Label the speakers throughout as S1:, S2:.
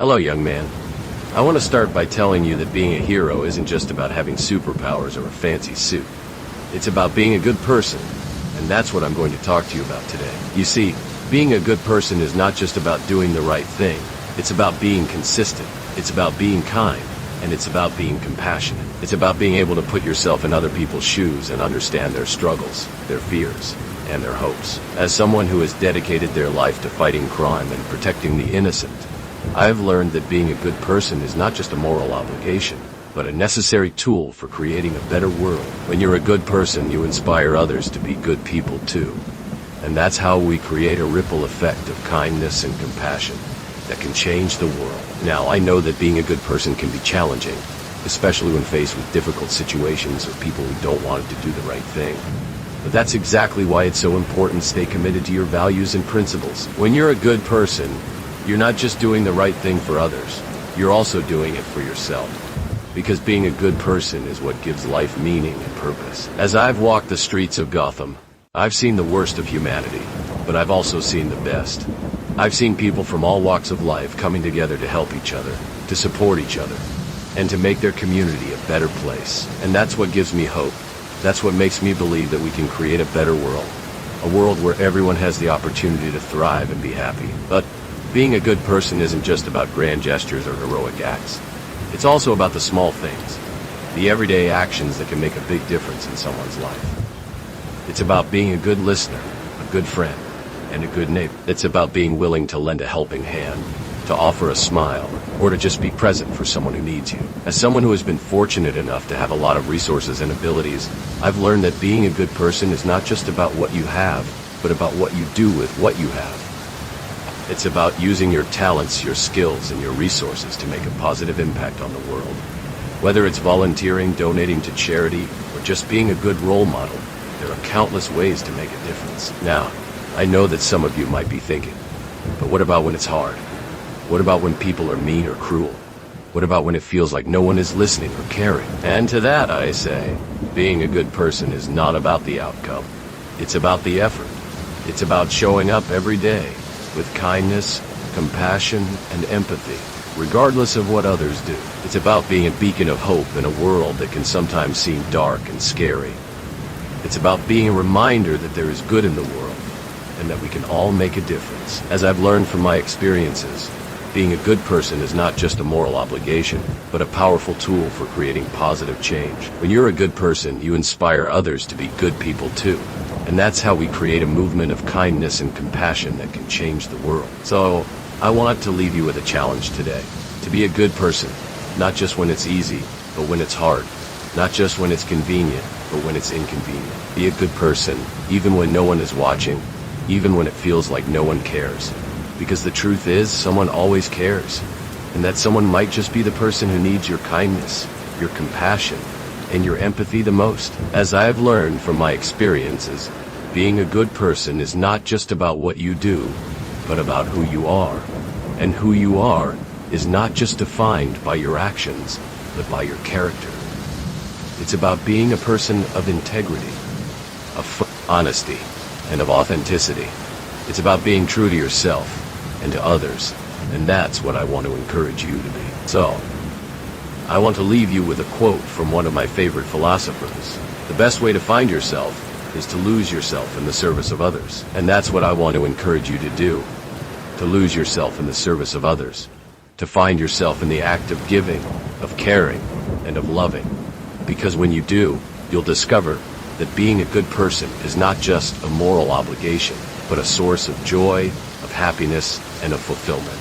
S1: Hello, young man. I want to start by telling you that being a hero isn't just about having superpowers or a fancy suit. It's about being a good person, and that's what I'm going to talk to you about today. You see, being a good person is not just about doing the right thing. It's about being consistent. It's about being kind. And it's about being compassionate. It's about being able to put yourself in other people's shoes and understand their struggles, their fears, and their hopes. As someone who has dedicated their life to fighting crime and protecting the innocent, I have learned that being a good person is not just a moral obligation, but a necessary tool for creating a better world. When you're a good person, you inspire others to be good people too. And that's how we create a ripple effect of kindness and compassion that can change the world. Now, I know that being a good person can be challenging, especially when faced with difficult situations or people who don't want to do the right thing. But that's exactly why it's so important to stay committed to your values and principles. When you're a good person, you're not just doing the right thing for others, you're also doing it for yourself. Because being a good person is what gives life meaning and purpose. As I've walked the streets of Gotham, I've seen the worst of humanity, but I've also seen the best. I've seen people from all walks of life coming together to help each other, to support each other, and to make their community a better place. And that's what gives me hope. That's what makes me believe that we can create a better world. A world where everyone has the opportunity to thrive and be happy. But being a good person isn't just about grand gestures or heroic acts. It's also about the small things, the everyday actions that can make a big difference in someone's life. It's about being a good listener, a good friend, and a good neighbor. It's about being willing to lend a helping hand, to offer a smile, or to just be present for someone who needs you. As someone who has been fortunate enough to have a lot of resources and abilities, I've learned that being a good person is not just about what you have, but about what you do with what you have. It's about using your talents, your skills, and your resources to make a positive impact on the world. Whether it's volunteering, donating to charity, or just being a good role model, there are countless ways to make a difference. Now, I know that some of you might be thinking, but what about when it's hard? What about when people are mean or cruel? What about when it feels like no one is listening or caring? And to that I say, being a good person is not about the outcome. It's about the effort. It's about showing up every day with kindness, compassion, and empathy, regardless of what others do. It's about being a beacon of hope in a world that can sometimes seem dark and scary. It's about being a reminder that there is good in the world, and that we can all make a difference. As I've learned from my experiences, being a good person is not just a moral obligation, but a powerful tool for creating positive change. When you're a good person, you inspire others to be good people too. And that's how we create a movement of kindness and compassion that can change the world. So, I want to leave you with a challenge today. To be a good person, not just when it's easy, but when it's hard. Not just when it's convenient, but when it's inconvenient. Be a good person, even when no one is watching, even when it feels like no one cares. Because the truth is, someone always cares. And that someone might just be the person who needs your kindness, your compassion, and your empathy the most. As I have learned from my experiences, being a good person is not just about what you do, but about who you are. And who you are is not just defined by your actions, but by your character. It's about being a person of integrity, of honesty, and of authenticity. It's about being true to yourself and to others, and that's what I want to encourage you to be. So, I want to leave you with a quote from one of my favorite philosophers. The best way to find yourself is to lose yourself in the service of others. And that's what I want to encourage you to do. To lose yourself in the service of others. To find yourself in the act of giving, of caring, and of loving. Because when you do, you'll discover that being a good person is not just a moral obligation, but a source of joy, of happiness, and of fulfillment.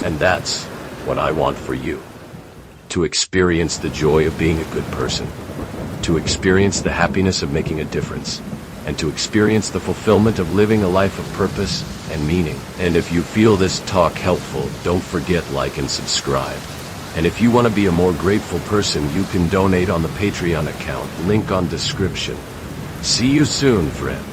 S1: And that's what I want for you. To experience the joy of being a good person. To experience the happiness of making a difference. And to experience the fulfillment of living a life of purpose and meaning. And if you feel this talk helpful, don't forget like and subscribe. And if you want to be a more grateful person, you can donate on the Patreon account, link on description. See you soon, friend.